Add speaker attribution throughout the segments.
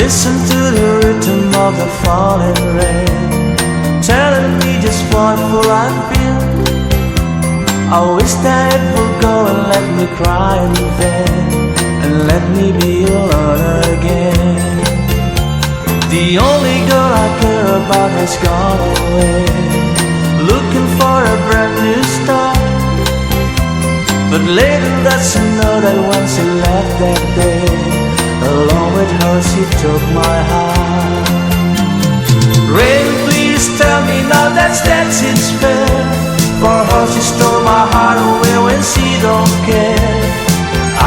Speaker 1: Listen to the rhythm of the falling rain, telling me just what will I feel. I wish that it would go and let me cry in vain, and let me be alone again. The only girl I care about has gone away, looking for a brand new start. But later that's to know that when she left that day, along with her she took my heart. Rain, please tell me now that it's fair. For her she stole my heart away when she don't care.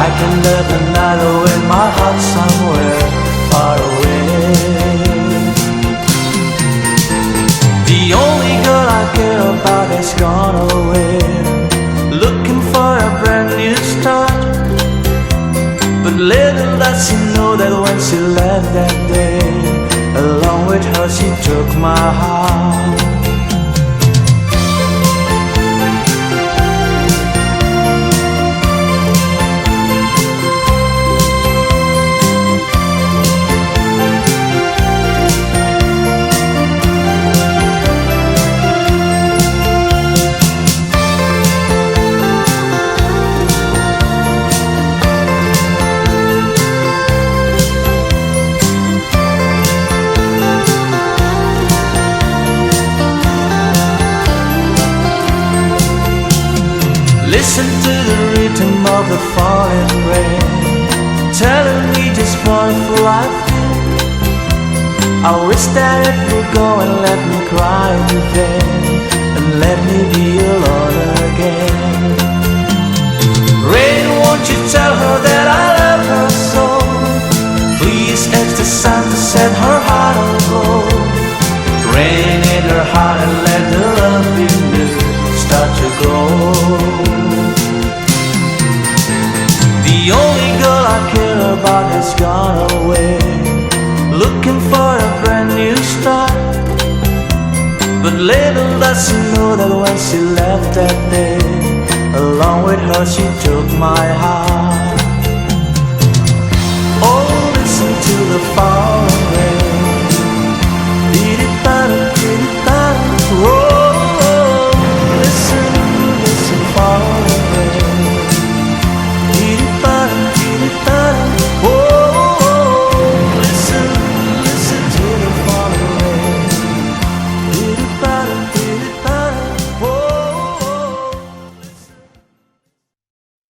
Speaker 1: I can live the night away in my heart somewhere far away. The only girl I care about has gone away, looking for a brand new start. But little does she know that when she left that day, along with her she took my heart. Listen to the rhythm of the falling rain, telling me just what will I feel. I wish that it would go and let me cry in vain, and let me be alone again. Rain, won't you tell her that I love her so? Please ask the sun to set her heart aglow. Rain in her heart and let the love in you start to grow. The only girl I care about has gone away, looking for a brand new start. But little does she know that when she left that day, along with her she took my heart. Oh, listen to the falling